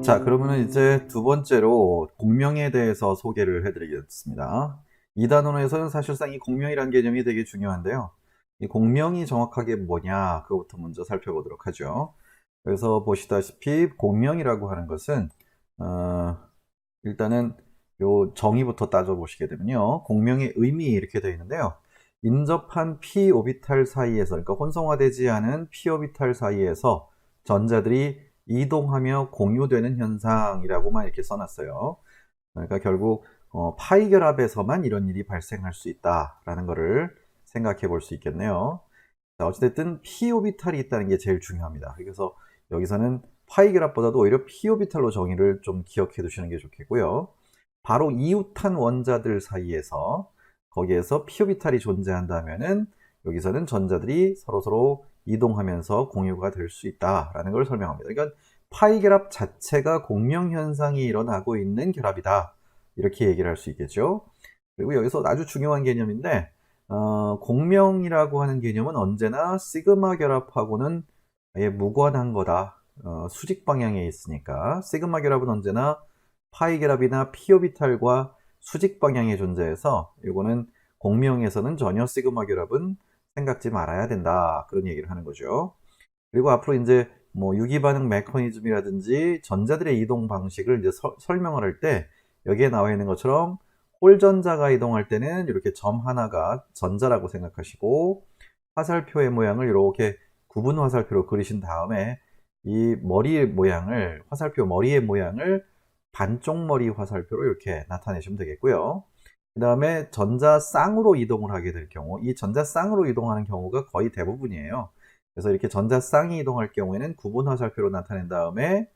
자, 그러면은 이제 두 번째로 공명에 대해서 소개를 해드리겠습니다. 이 단원에서는 사실상 이 공명이라는 개념이 되게 중요한데요. 이 공명이 정확하게 뭐냐, 그것부터 먼저 살펴보도록 하죠. 그래서 보시다시피 공명이라고 하는 것은, 어, 일단은 요 정의부터 따져보시게 되면요. 공명의 의미 이렇게 되어 있는데요. 인접한 p 오비탈 사이에서, 그러니까 혼성화되지 않은 p 오비탈 사이에서 전자들이 이동하며 공유되는 현상이라고만 이렇게 써놨어요. 그러니까 결국 파이 결합에서만 이런 일이 발생할 수 있다라는 것을 생각해 볼 수 있겠네요. 자, 어찌됐든 p 오비탈이 있다는 게 제일 중요합니다. 그래서 여기서는 파이 결합보다도 오히려 p 오비탈로 정의를 좀 기억해 두시는 게 좋겠고요. 바로 이웃한 원자들 사이에서 거기에서 p 오비탈이 존재한다면은 여기서는 전자들이 서로서로 이동하면서 공유가 될 수 있다라는 걸 설명합니다. 그러니까 파이 결합 자체가 공명 현상이 일어나고 있는 결합이다. 이렇게 얘기를 할 수 있겠죠. 그리고 여기서 아주 중요한 개념인데 공명이라고 하는 개념은 언제나 시그마 결합하고는 아예 무관한 거다. 수직 방향에 있으니까 시그마 결합은 언제나 파이 결합이나 p 오비탈과 수직 방향에 존재해서 이거는 공명에서는 전혀 시그마 결합은 생각지 말아야 된다. 그런 얘기를 하는 거죠. 그리고 앞으로 이제 뭐 유기반응 메커니즘이라든지 전자들의 이동 방식을 이제 설명을 할 때 여기에 나와 있는 것처럼 홀전자가 이동할 때는 이렇게 점 하나가 전자라고 생각하시고 화살표의 모양을 이렇게 구분 화살표로 그리신 다음에 이 머리 모양을 화살표 머리의 모양을 반쪽 머리 화살표로 이렇게 나타내시면 되겠고요. 그 다음에 전자 쌍으로 이동을 하게 될 경우 이 전자 쌍으로 이동하는 경우가 거의 대부분이에요. 그래서 이렇게 전자 쌍이 이동할 경우에는 구분 화살표로 나타낸 다음에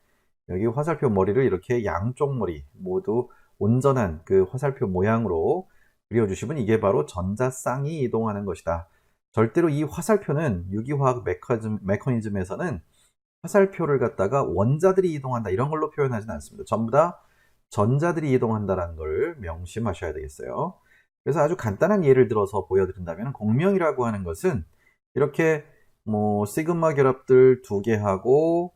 여기 화살표 머리를 이렇게 양쪽 머리 모두 온전한 그 화살표 모양으로 그려주시면 이게 바로 전자 쌍이 이동하는 것이다. 절대로 이 화살표는 유기화학 메커니즘에서는 화살표를 갖다가 원자들이 이동한다 이런 걸로 표현하지는 않습니다. 전부 다 전자들이 이동한다는 걸 명심하셔야 되겠어요. 그래서 아주 간단한 예를 들어서 보여드린다면 공명이라고 하는 것은 이렇게 뭐 시그마 결합들 두 개 하고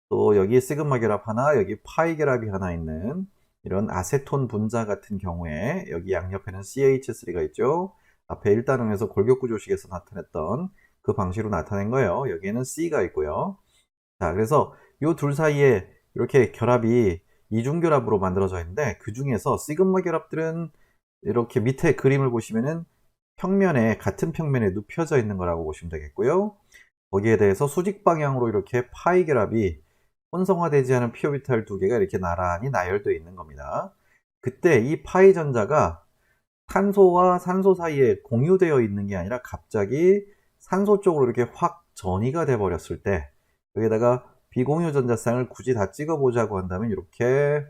또 여기 시그마 결합 하나 여기 파이 결합이 하나 있는 이런 아세톤 분자 같은 경우에 여기 양옆에는 CH3가 있죠. 앞에 1단원에서 골격구조식에서 나타냈던 그 방식으로 나타낸 거예요. 여기에는 C가 있고요. 자, 그래서 이 둘 사이에 이렇게 결합이 이중결합으로 만들어져 있는데 그 중에서 시그마 결합들은 이렇게 밑에 그림을 보시면은 평면에 같은 평면에 눕혀져 있는 거라고 보시면 되겠고요. 거기에 대해서 수직 방향으로 이렇게 파이 결합이 혼성화되지 않은 p 오비탈 두 개가 이렇게 나란히 나열되어 있는 겁니다. 그때 이 파이 전자가 탄소와 산소 사이에 공유되어 있는 게 아니라 갑자기 산소 쪽으로 이렇게 확 전이가 돼 버렸을 때 여기다가 비공유 전자쌍을 굳이 다 찍어 보자고 한다면 이렇게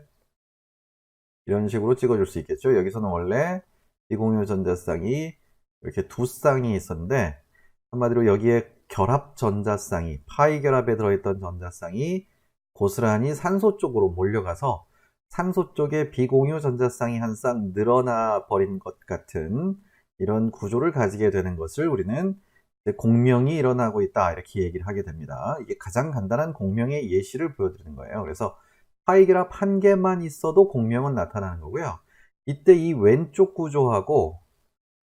이런 식으로 찍어 줄 수 있겠죠. 여기서는 원래 비공유 전자쌍이 이렇게 두 쌍이 있었는데 한마디로 여기에 결합 전자쌍이 파이 결합에 들어있던 전자쌍이 고스란히 산소 쪽으로 몰려가서 산소 쪽에 비공유 전자쌍이 한 쌍 늘어나 버린 것 같은 이런 구조를 가지게 되는 것을 우리는 공명이 일어나고 있다 이렇게 얘기를 하게 됩니다. 이게 가장 간단한 공명의 예시를 보여드리는 거예요. 그래서 파이 결합 한 개만 있어도 공명은 나타나는 거고요. 이때 이 왼쪽 구조하고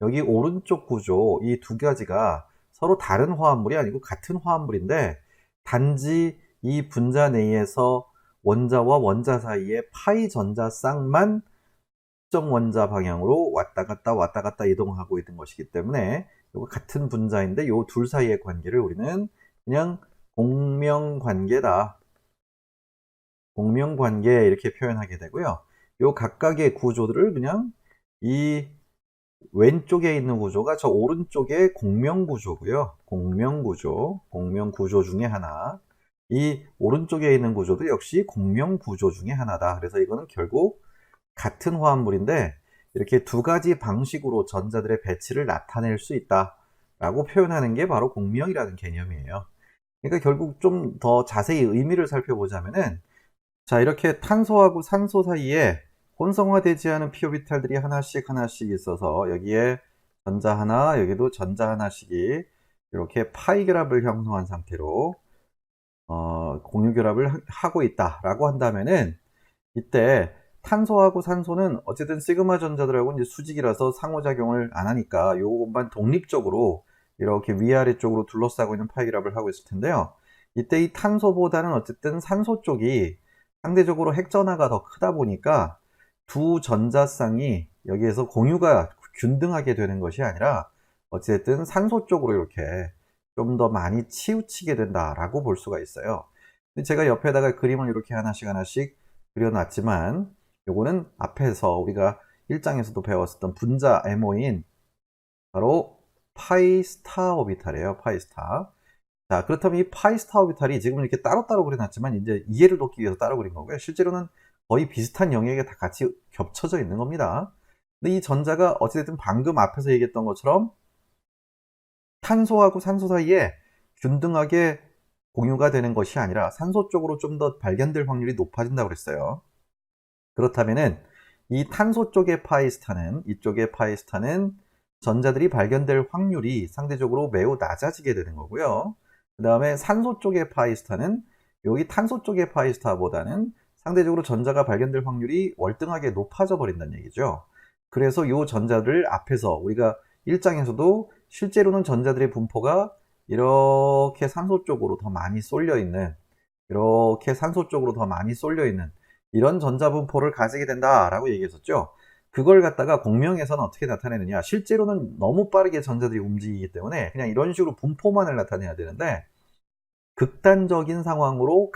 여기 오른쪽 구조 이 두 가지가 서로 다른 화합물이 아니고 같은 화합물인데 단지 이 분자 내에서 원자와 원자 사이에 파이 전자 쌍만 특정 원자 방향으로 왔다 갔다 이동하고 있는 것이기 때문에 이거 같은 분자인데 이 둘 사이의 관계를 우리는 그냥 공명관계다. 공명관계 이렇게 표현하게 되고요. 이 각각의 구조들을 그냥 이 왼쪽에 있는 구조가 저 오른쪽에 공명구조고요. 공명구조, 공명구조 중에 하나. 이 오른쪽에 있는 구조도 역시 공명구조 중에 하나다. 그래서 이거는 결국 같은 화합물인데 이렇게 두 가지 방식으로 전자들의 배치를 나타낼 수 있다라고 표현하는 게 바로 공명이라는 개념이에요. 그러니까 결국 좀 더 자세히 의미를 살펴보자면은 자, 이렇게 탄소하고 산소 사이에 혼성화되지 않은 p 오비탈들이 하나씩 하나씩 있어서 여기에 전자 하나, 여기도 전자 하나씩이 이렇게 파이 결합을 형성한 상태로 공유결합을 하고 있다라고 한다면은 이때 탄소하고 산소는 어쨌든 시그마 전자들하고 이제 수직이라서 상호작용을 안 하니까 요것만 독립적으로 이렇게 위아래쪽으로 둘러싸고 있는 파이결합을 하고 있을 텐데요. 이때 이 탄소보다는 어쨌든 산소 쪽이 상대적으로 핵전하가 더 크다 보니까 두 전자쌍이 여기에서 공유가 균등하게 되는 것이 아니라 어쨌든 산소 쪽으로 이렇게 좀 더 많이 치우치게 된다라고 볼 수가 있어요. 제가 옆에다가 그림을 이렇게 하나씩 그려놨지만 요거는 앞에서 우리가 1장에서도 배웠었던 분자 MO인 바로 파이스타 오비탈이에요. 파이스타. 자, 그렇다면 이 파이스타 오비탈이 지금 이렇게 따로따로 그려놨지만 이제 이해를 돕기 위해서 따로 그린 거고요. 실제로는 거의 비슷한 영역에 다 같이 겹쳐져 있는 겁니다. 근데 이 전자가 어찌됐든 방금 앞에서 얘기했던 것처럼 탄소하고 산소 사이에 균등하게 공유가 되는 것이 아니라 산소 쪽으로 좀 더 발견될 확률이 높아진다고 그랬어요. 그렇다면은 이 탄소 쪽의 파이스타는, 이쪽의 파이스타는 전자들이 발견될 확률이 상대적으로 매우 낮아지게 되는 거고요. 그 다음에 산소 쪽의 파이스타는 여기 탄소 쪽의 파이스타보다는 상대적으로 전자가 발견될 확률이 월등하게 높아져 버린다는 얘기죠. 그래서 이 전자들 앞에서 우리가 1장에서도 실제로는 전자들의 분포가 이렇게 산소 쪽으로 더 많이 쏠려 있는, 이렇게 산소 쪽으로 더 많이 쏠려 있는 이런 전자 분포를 가지게 된다라고 얘기했었죠. 그걸 갖다가 공명에서는 어떻게 나타내느냐, 실제로는 너무 빠르게 전자들이 움직이기 때문에 그냥 이런 식으로 분포만을 나타내야 되는데 극단적인 상황으로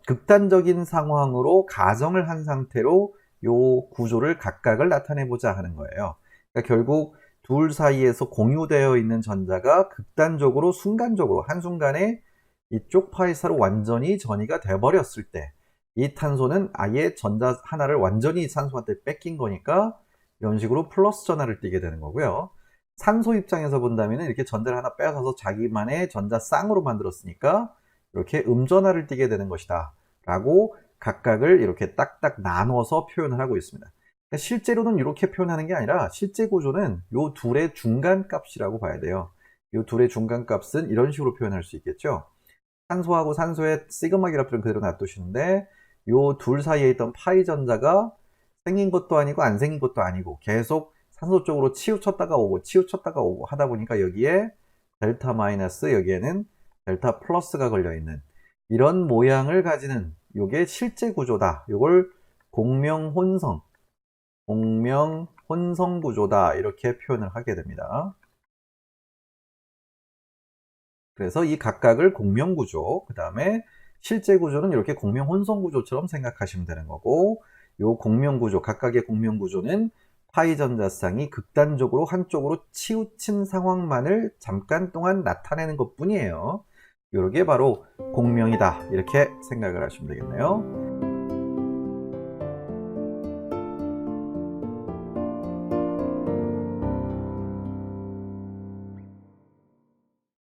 극단적인 상황으로 가정을 한 상태로 요 구조를 각각을 나타내 보자 하는 거예요. 그러니까 결국 둘 사이에서 공유되어 있는 전자가 극단적으로 순간적으로 한순간에 이쪽 파이스타로 완전히 전이가 돼 버렸을 때 이 탄소는 아예 전자 하나를 완전히 산소한테 뺏긴 거니까 이런 식으로 플러스 전하를 띠게 되는 거고요. 산소 입장에서 본다면 이렇게 전자를 하나 뺏어서 자기만의 전자 쌍으로 만들었으니까 이렇게 음전하를 띠게 되는 것이다 라고 각각을 이렇게 딱딱 나눠서 표현을 하고 있습니다. 그러니까 실제로는 이렇게 표현하는 게 아니라 실제 구조는 이 둘의 중간 값이라고 봐야 돼요. 이 둘의 중간 값은 이런 식으로 표현할 수 있겠죠. 산소하고 산소의 시그마 결합들은 그대로 놔두시는데 이 둘 사이에 있던 파이 전자가 생긴 것도 아니고 안 생긴 것도 아니고 계속 산소 쪽으로 치우쳤다가 오고 하다 보니까 여기에 델타 마이너스, 여기에는 델타 플러스가 걸려있는 이런 모양을 가지는 요게 실제 구조다. 요걸 공명혼성 구조다 이렇게 표현을 하게 됩니다. 그래서 이 각각을 공명구조, 그 다음에 실제 구조는 이렇게 공명혼성구조처럼 생각하시면 되는 거고, 요 공명구조, 각각의 공명구조는 파이 전자쌍이 극단적으로 한쪽으로 치우친 상황만을 잠깐 동안 나타내는 것 뿐이에요. 요게 바로 공명이다 이렇게 생각을 하시면 되겠네요.